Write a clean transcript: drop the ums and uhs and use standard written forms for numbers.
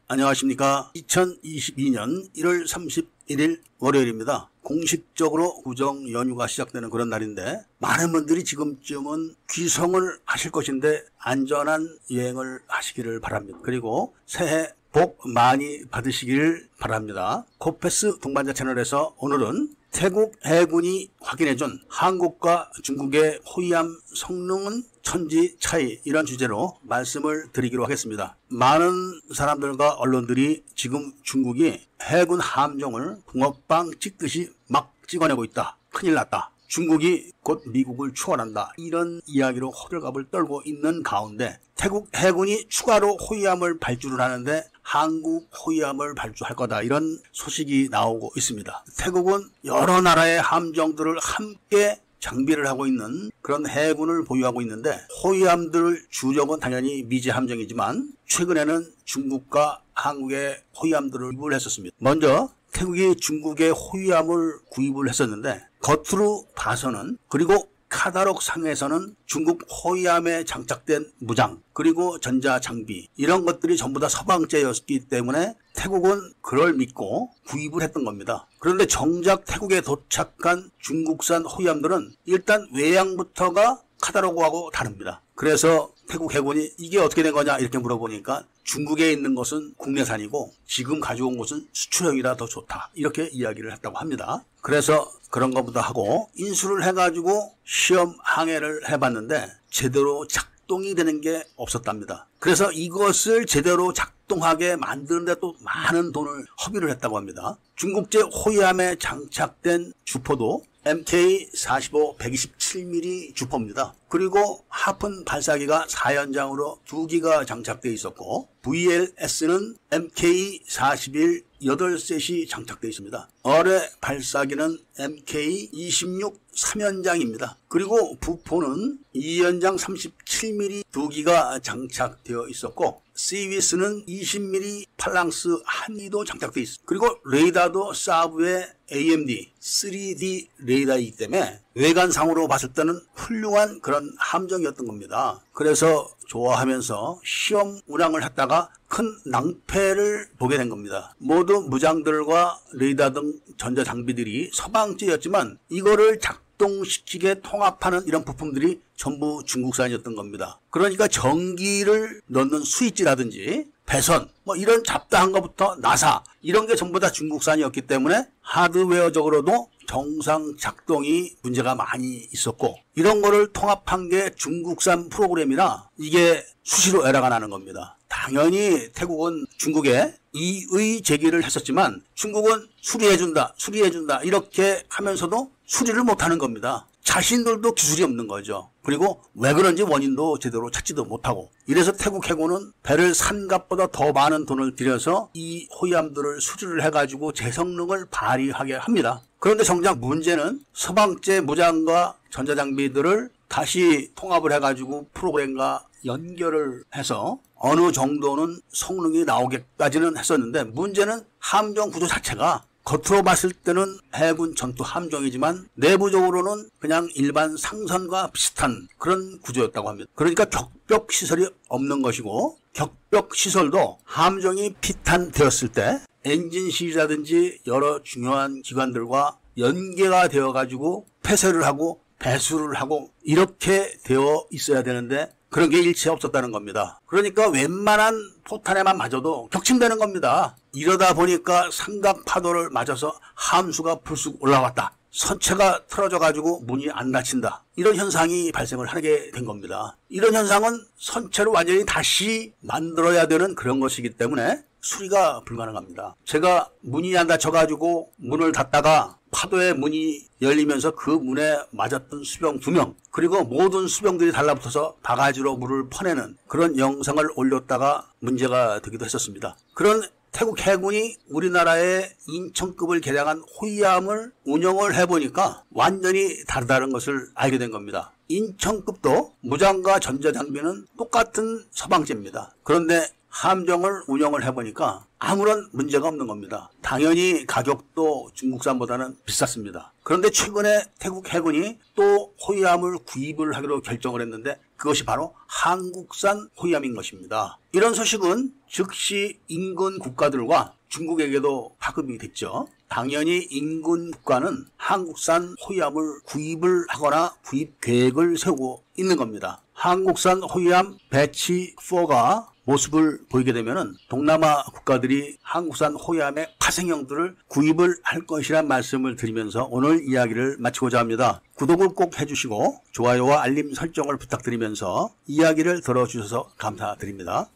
안녕하십니까. 2022년 1월 31일 월요일입니다. 공식적으로 구정 연휴가 시작되는 그런 날인데 많은 분들이 지금쯤은 귀성을 하실 것인데 안전한 여행을 하시기를 바랍니다. 그리고 새해 복 많이 받으시길 바랍니다. 코페스 동반자 채널에서 오늘은 태국 해군이 확인해준 한국과 중국의 호위함 성능은 천지 차이, 이런 주제로 말씀을 드리기로 하겠습니다. 많은 사람들과 언론들이 지금 중국이 해군 함정을 붕어빵 찍듯이 막 찍어내고 있다. 큰일 났다. 중국이 곧 미국을 추월한다. 이런 이야기로 호들갑을 떨고 있는 가운데 태국 해군이 추가로 호위함을 발주를 하는데 한국 호위함을 발주할 거다. 이런 소식이 나오고 있습니다. 태국은 여러 나라의 함정들을 함께 장비를 하고 있는 그런 해군을 보유하고 있는데 호위함들 주력은 당연히 미제 함정이지만 최근에는 중국과 한국의 호위함들을 구입을 했었습니다. 먼저 태국이 중국의 호위함을 구입을 했었는데 겉으로 봐서는, 그리고 카다록 상에서는 중국 호위함에 장착된 무장 그리고 전자장비 이런 것들이 전부 다 서방제였기 때문에 태국은 그걸 믿고 구입을 했던 겁니다. 그런데 정작 태국에 도착한 중국산 호위함들은 일단 외양부터가 카다록하고 다릅니다. 그래서 태국 해군이 이게 어떻게 된 거냐 이렇게 물어보니까 중국에 있는 것은 국내산이고 지금 가져온 것은 수출형이라 더 좋다, 이렇게 이야기를 했다고 합니다. 그래서 그런 것보다 하고 인수를 해가지고 시험 항해를 해봤는데 제대로 작동이 되는 게 없었답니다. 그래서 이것을 제대로 작동하게 만드는데 또 많은 돈을 허비를 했다고 합니다. 중국제 호위함에 장착된 주포도 MK45 127mm 주포입니다. 그리고 하픈 발사기가 4연장으로 2기가 장착되어 있었고 VLS는 MK41 8셋이 장착되어 있습니다. 어뢰 발사기는 MK26 3연장입니다. 그리고 부포는 2연장 37mm 2기가 장착되어 있었고 시위스는 20mm 팔랑스 한기도 장착되어 있습니다. 그리고 레이더도 사브의 AMD 3D 레이더이기 때문에 외관상으로 봤을 때는 훌륭한 그런 함정이었던 겁니다. 그래서 좋아하면서 시험 운항을 했다가 큰 낭패를 보게 된 겁니다. 모두 무장들과 레이더 등 전자장비들이 서방제였지만 이거를 작동시키게 통합하는 이런 부품들이 전부 중국산이었던 겁니다. 그러니까 전기를 넣는 스위치라든지 배선 이런 잡다한 것부터 나사 이런 게 전부 다 중국산이었기 때문에 하드웨어적으로도 정상 작동이 문제가 많이 있었고 이런 거를 통합한 게 중국산 프로그램이라 이게 수시로 에러가 나는 겁니다. 당연히 태국은 중국에 이의 제기를 했었지만 중국은 수리해준다 이렇게 하면서도 수리를 못하는 겁니다. 자신들도 기술이 없는 거죠. 그리고 왜 그런지 원인도 제대로 찾지도 못하고 이래서 태국 해군은 배를 산 값보다 더 많은 돈을 들여서 이 호위함들을 수리를 해가지고 제 성능을 발휘하게 합니다. 그런데 정작 문제는 서방제 무장과 전자장비들을 다시 통합을 해가지고 프로그램과 연결을 해서 어느 정도는 성능이 나오기까지는 했었는데 문제는 함정 구조 자체가 겉으로 봤을 때는 해군 전투 함정이지만 내부적으로는 그냥 일반 상선과 비슷한 그런 구조였다고 합니다. 그러니까 격벽 시설이 없는 것이고 격벽 시설도 함정이 피탄되었을 때 엔진실이라든지 여러 중요한 기관들과 연계가 되어 가지고 폐쇄를 하고 배수를 하고 이렇게 되어 있어야 되는데 그런 게 일체 없었다는 겁니다. 그러니까 웬만한 포탄에만 맞아도 격침되는 겁니다. 이러다 보니까 삼각 파도를 맞아서 함수가 불쑥 올라왔다. 선체가 틀어져 가지고 문이 안 닫힌다. 이런 현상이 발생을 하게 된 겁니다. 이런 현상은 선체를 완전히 다시 만들어야 되는 그런 것이기 때문에 수리가 불가능합니다. 제가 문이 안 닫혀가지고 문을 닫다가 파도에 문이 열리면서 그 문에 맞았던 수병 2명 그리고 모든 수병들이 달라붙어서 바가지로 물을 퍼내는 그런 영상을 올렸다가 문제가 되기도 했었습니다. 그런 태국 해군이 우리나라의 인천급을 개량한 호위함을 운영을 해보니까 완전히 다르다는 것을 알게 된 겁니다. 인천급도 무장과 전자장비는 똑같은 서방제입니다. 그런데 함정을 운영을 해보니까 아무런 문제가 없는 겁니다. 당연히 가격도 중국산보다는 비쌌습니다. 그런데 최근에 태국 해군이 또 호위함을 구입을 하기로 결정을 했는데 그것이 바로 한국산 호위함인 것입니다. 이런 소식은 즉시 인근 국가들과 중국에게도 파급이 됐죠. 당연히 인근 국가는 한국산 호위함을 구입을 하거나 구입 계획을 세우고 있는 겁니다. 한국산 호위함 배치 4가 모습을 보이게 되면은 동남아 국가들이 한국산 호위함의 파생형들을 구입을 할 것이란 말씀을 드리면서 오늘 이야기를 마치고자 합니다. 구독을 꼭 해주시고 좋아요와 알림 설정을 부탁드리면서 이야기를 들어주셔서 감사드립니다.